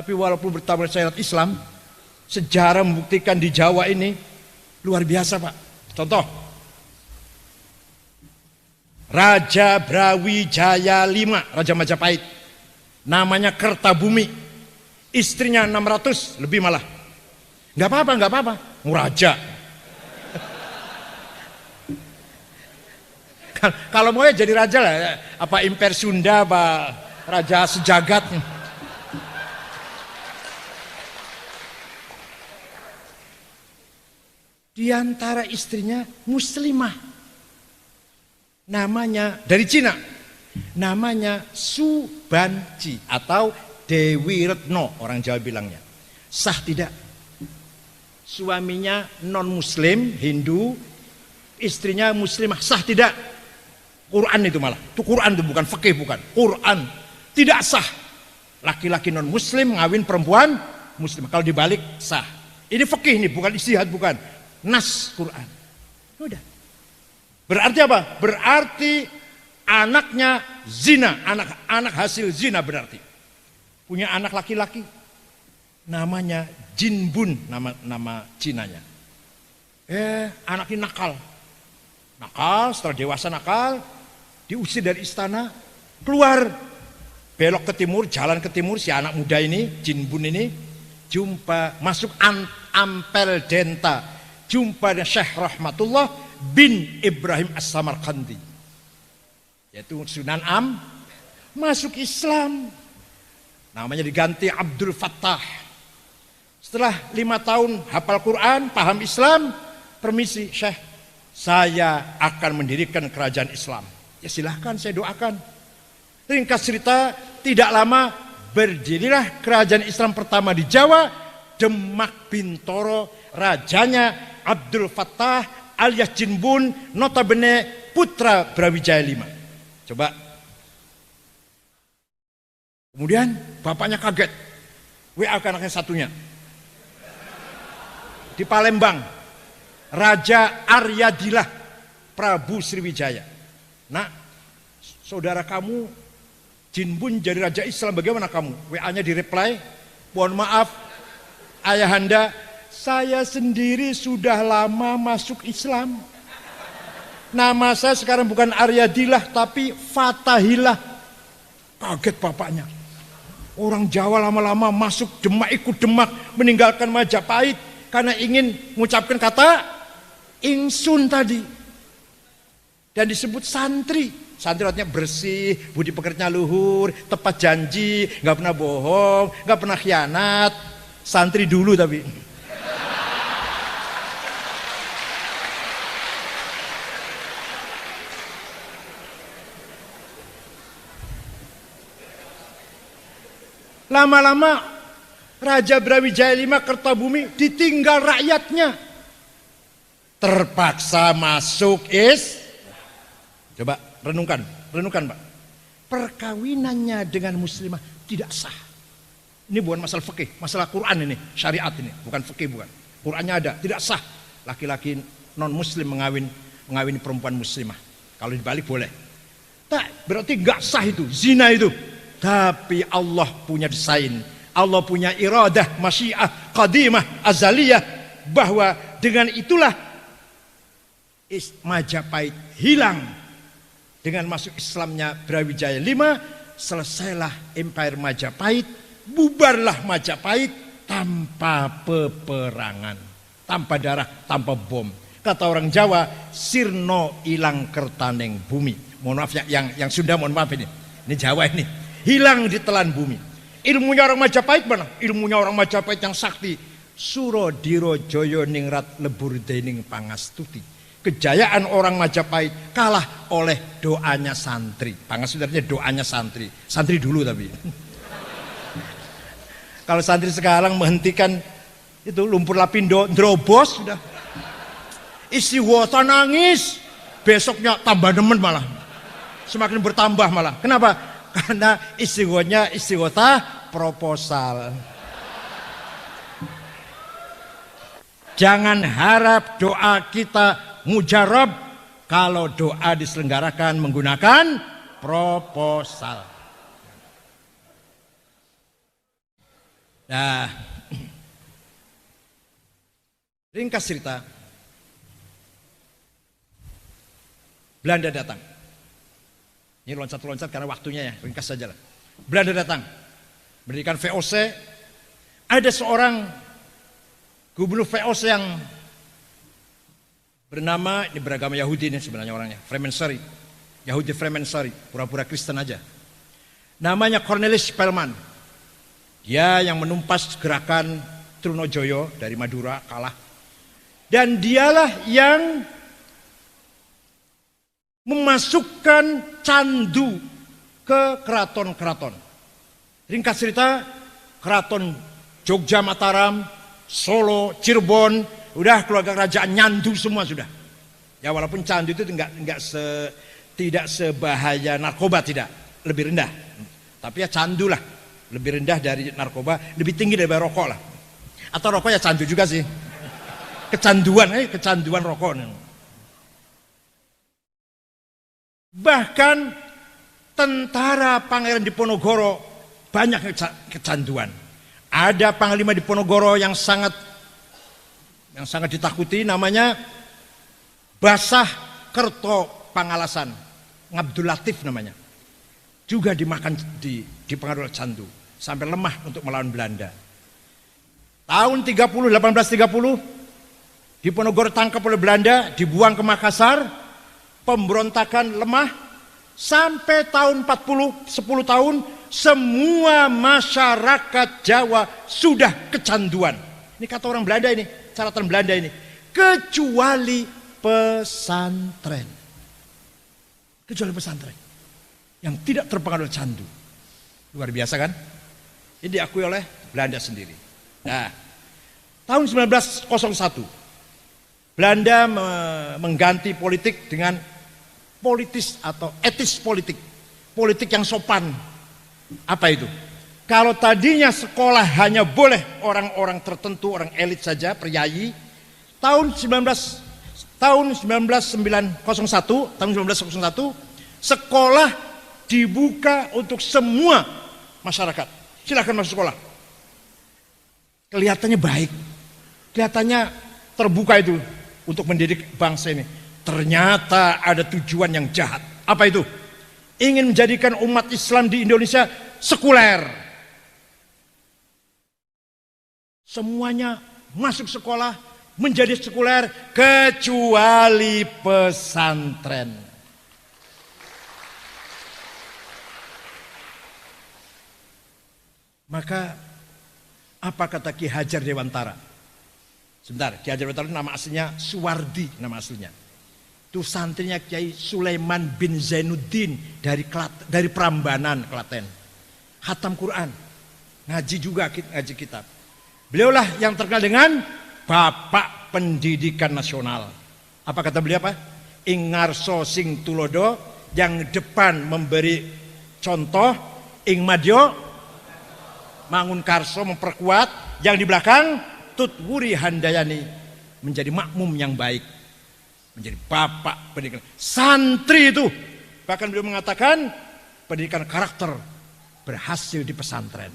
Tapi walaupun bertabur syariat Islam, sejarah membuktikan di Jawa ini luar biasa, Pak. Contoh, Raja Brawijaya V, Raja Majapahit, namanya Kertabumi, istrinya 600 lebih malah. Nggak apa-apa, raja. Kalau mau ya jadi raja lah, apa Imper Sunda, apa raja sejagat. Di antara istrinya muslimah, namanya dari Cina, namanya Subanci atau Dewi Retno, orang Jawa bilangnya. Sah tidak? Suaminya non muslim, Hindu, istrinya muslimah, sah tidak? Quran itu malah, itu Quran itu bukan fikih, bukan Quran, tidak sah. Laki-laki non muslim ngawin perempuan muslim, kalau dibalik sah. Ini fikih nih, bukan ijtihad, bukan nas Quran. Udah. Berarti apa? Berarti anaknya zina, anak hasil zina berarti. Punya anak laki-laki, namanya Jinbun, nama Cinanya. Anak ini nakal, setelah dewasa nakal, diusir dari istana, keluar, belok ke timur, jalan ke timur, si anak muda ini, Jinbun ini, masuk Ampel Denta, jumpa dengan Syekh Rahmatullah bin Ibrahim As-Samarqandi, yaitu Sunan Am, masuk Islam, namanya diganti Abdul Fattah. Setelah 5 tahun hafal Quran, paham Islam, permisi Syekh, saya akan mendirikan kerajaan Islam. Ya silahkan, saya doakan. Ringkas cerita, tidak lama berdirilah kerajaan Islam pertama di Jawa, Demak Bintoro, rajanya Abdul Fattah alias Jinbun, notabene putra Brawijaya V. Coba. Kemudian bapaknya kaget, WA ke anaknya satunya. Di Palembang, Raja Aryadilah Prabu Sriwijaya. Nah, saudara kamu Jinbun jadi raja Islam, bagaimana kamu? WA-nya direply, mohon maaf ayahanda, saya sendiri sudah lama masuk Islam. Nama saya sekarang bukan Aryadilah tapi Fatahillah. Kaget bapaknya. Orang Jawa lama-lama masuk Demak, ikut Demak, meninggalkan Majapahit karena ingin mengucapkan kata ingsun tadi. Dan disebut santri. Santri artinya bersih, budi pekertinya luhur, tepat janji, nggak pernah bohong, nggak pernah khianat. Santri dulu tapi. Lama-lama Raja Brawijaya V Kertabumi ditinggal rakyatnya, terpaksa masuk Coba renungkan Pak. Perkawinannya dengan muslimah tidak sah. Ini bukan masalah fikih, masalah Quran ini, syariat ini, bukan fikih, bukan. Qurannya ada, tidak sah laki-laki non muslim mengawini perempuan muslimah. Kalau dibalik boleh. Tak, berarti nggak sah itu, zina itu. Tapi Allah punya desain, Allah punya iradah, masyiah, qadimah, azaliyah, bahwa dengan itulah Majapahit hilang. Dengan masuk Islamnya Brawijaya V, selesailah Empire Majapahit, bubarlah Majapahit tanpa peperangan, tanpa darah, tanpa bom. Kata orang Jawa, sirno ilang kertaneng bumi. Mohon maaf yang Sunda, mohon maaf ini Jawa ini. Hilang di telan bumi. Ilmunya orang Majapahit mana? Ilmunya orang Majapahit yang sakti. Surodiro Joyo Ningrat Lebur Dening Pangastuti. Kejayaan orang Majapahit kalah oleh doanya santri. Pangastuti doanya santri. Santri dulu tapi. Kalau santri sekarang menghentikan itu lumpur lapindo, drobos sudah. Isi wota nangis. Besoknya tambah demen malah. Semakin bertambah malah. Kenapa? Karena istighotah proposal. Jangan harap doa kita mujarab kalau doa diselenggarakan menggunakan proposal. Nah, ringkas cerita, Belanda datang. Ini loncat-loncat karena waktunya ya, ringkas saja lah. Belanda datang, mendirikan VOC. Ada seorang gubernur VOC yang bernama, ini beragama Yahudi ini sebenarnya orangnya, Fremenshari, Yahudi Fremenshari, pura-pura Kristen aja. Namanya Cornelis Spelman. Dia yang menumpas gerakan Trunojoyo dari Madura, kalah. Dan dialah yang memasukkan candu ke keraton-keraton. Ringkas cerita, keraton Jogja, Mataram, Solo, Cirebon, udah keluarga kerajaan nyandu semua sudah. Ya walaupun candu itu tidak sebahaya narkoba, tidak, lebih rendah. Tapi ya candu lah, lebih rendah dari narkoba, lebih tinggi dari rokok lah. Atau rokok ya candu juga sih. Kecanduan rokok. Bahkan tentara Pangeran Diponegoro banyak kecanduan. Ada panglima Diponegoro yang sangat ditakuti, namanya Basah Kerto Pangalasan, Ngabdul Latif namanya. Juga dimakan, dipengaruhi candu sampai lemah untuk melawan Belanda. Tahun 1830 Diponegoro tangkap oleh Belanda, dibuang ke Makassar, pemberontakan lemah, sampai tahun 40, 10 tahun, semua masyarakat Jawa sudah kecanduan. Ini kata orang Belanda ini, catatan Belanda ini. Kecuali pesantren. Kecuali pesantren. Yang tidak terpengaruh candu. Luar biasa kan? Ini diakui oleh Belanda sendiri. Nah, tahun 1901, Belanda mengganti politik dengan politis atau etis politik. Politik yang sopan. Apa itu? Kalau tadinya sekolah hanya boleh orang-orang tertentu, orang elit saja, priayi, tahun 1901, sekolah dibuka untuk semua masyarakat. Silakan masuk sekolah. Kelihatannya baik. Kelihatannya terbuka itu untuk mendidik bangsa ini. Ternyata ada tujuan yang jahat. Apa itu? Ingin menjadikan umat Islam di Indonesia sekuler. Semuanya masuk sekolah menjadi sekuler kecuali pesantren. Maka apa kata Ki Hajar Dewantara? Sebentar, Ki Hajar Dewantara nama aslinya Suwardi, nama aslinya. Itu santrinya Kiai Sulaiman bin Zainuddin dari Prambanan, Klaten. Khatam Quran, ngaji juga, ngaji kitab. Beliaulah yang terkenal dengan Bapak Pendidikan Nasional. Apa kata beliau apa? Ingarso sing tulodo, yang depan memberi contoh, ing madyo mangun karso memperkuat, yang di belakang tutwuri handayani menjadi makmum yang baik. Menjadi bapak pendidikan. Santri itu, bahkan beliau mengatakan pendidikan karakter berhasil di pesantren.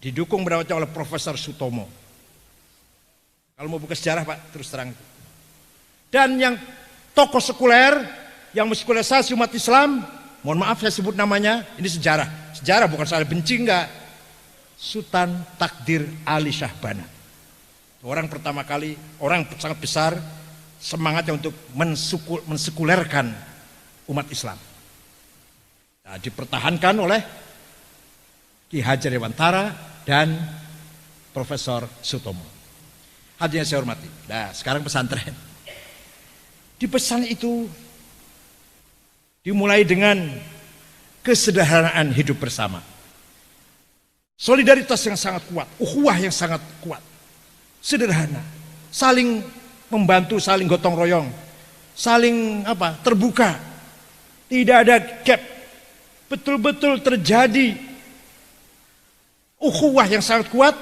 Didukung berawatnya oleh Profesor Sutomo. Kalau mau buka sejarah Pak, terus terang. Dan yang tokoh sekuler, yang mensekulerisasi umat Islam, mohon maaf saya sebut namanya, ini sejarah. Sejarah bukan salah benci, enggak. Sultan Takdir Ali Syahbana. Orang pertama kali, orang sangat besar, semangatnya untuk mensekulerkan umat Islam. Nah, dipertahankan oleh Ki Hajar Dewantara dan Profesor Sutomo. Hadirin saya hormati. Nah, sekarang pesantren. Di pesan itu dimulai dengan kesederhanaan hidup bersama. Solidaritas yang sangat kuat, ukhuwah yang sangat kuat. Sederhana, saling membantu, saling gotong royong, saling terbuka. Tidak ada gap. Betul-betul terjadi ukhuwah yang sangat kuat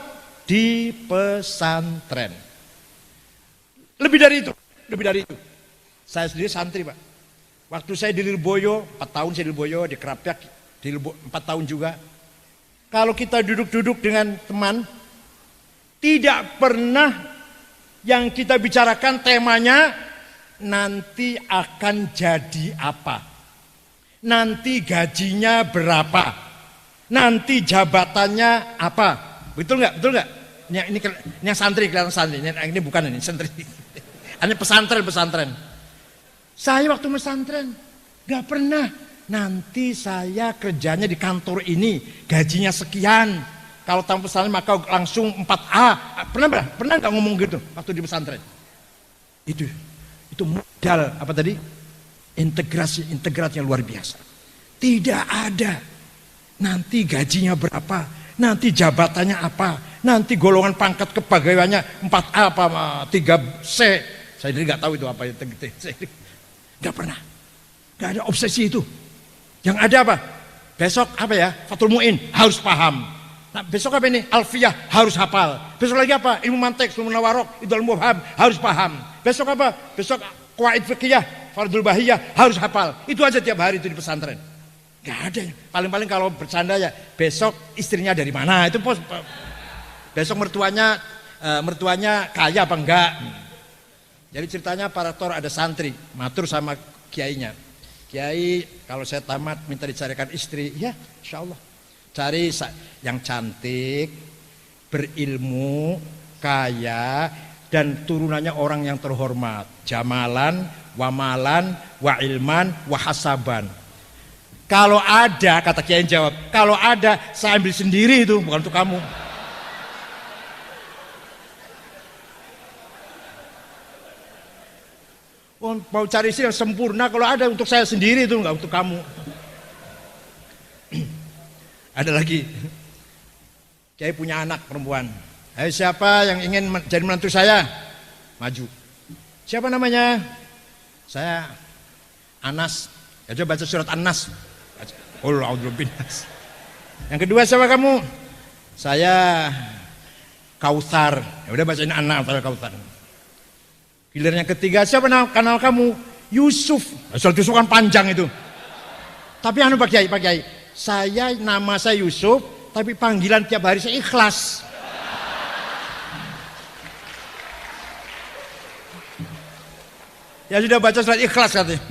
di pesantren. Lebih dari itu. Saya sendiri santri, Pak. Waktu saya di Lirboyo, 4 tahun saya di Lirboyo, di Kerapyak, di 4 tahun juga. kalau kita duduk-duduk dengan teman, tidak pernah yang kita bicarakan temanya nanti akan jadi apa, nanti gajinya berapa, nanti jabatannya apa, betul nggak? Betul nggak? Ini yang santri, kelihatan santri. Ini bukan ini santri. Ini pesantren. Saya waktu pesantren nggak pernah. Nanti saya kerjanya di kantor ini, gajinya sekian. Kalau tamu pesantren maka langsung 4A. Pernah nggak ngomong gitu waktu di pesantren? Itu modal apa tadi? Integrasinya luar biasa. Tidak ada. Nanti gajinya berapa? Nanti jabatannya apa? Nanti golongan pangkat kepegawaiannya 4A apa 3C? Saya jadi nggak tahu itu apa itu. Nggak pernah. Nggak ada obsesi itu. Yang ada apa? Besok apa ya? Fathul Mu'in harus paham. Nah, besok apa ini? Alfiyah harus hafal. Besok lagi apa? Ilmu mantek, ilmu nawarok, idul mubham harus paham. Besok apa? Besok qawaid fiqhiyah, fardul bahiyah harus hafal. Itu aja tiap hari itu di pesantren. Gak ada. Paling-paling kalau bercanda ya, besok istrinya dari mana? Itu besok mertuanya kaya apa enggak? Jadi ceritanya Pak Rektor ada santri matur sama kiainya. Kiai, kalau saya tamat minta dicarikan istri, ya insya Allah. Cari yang cantik, berilmu, kaya, dan turunannya orang yang terhormat. Jamalan, wamalan, wa ilman, wa hasaban. Kalau ada, kata kiai jawab, kalau ada saya ambil sendiri itu, bukan untuk kamu. Mau cari istri yang sempurna, kalau ada untuk saya sendiri itu, enggak untuk kamu. Ada lagi, kiai punya anak perempuan. Ayo siapa yang ingin jadi menantu saya? Maju. Siapa namanya? Saya Anas. Ya coba baca surat An-Nas. Qul a'udzu binnas. Yang kedua siapa kamu? Saya Kautsar. Ya udah bacain An-Nas atau Kautsar. Giliran yang ketiga, siapa kenal kamu? Yusuf. Soal Yusuf kan panjang itu. Tapi Pak Kiai, nama saya Yusuf, tapi panggilan tiap hari saya Ikhlas. Ya sudah baca surat Ikhlas katanya.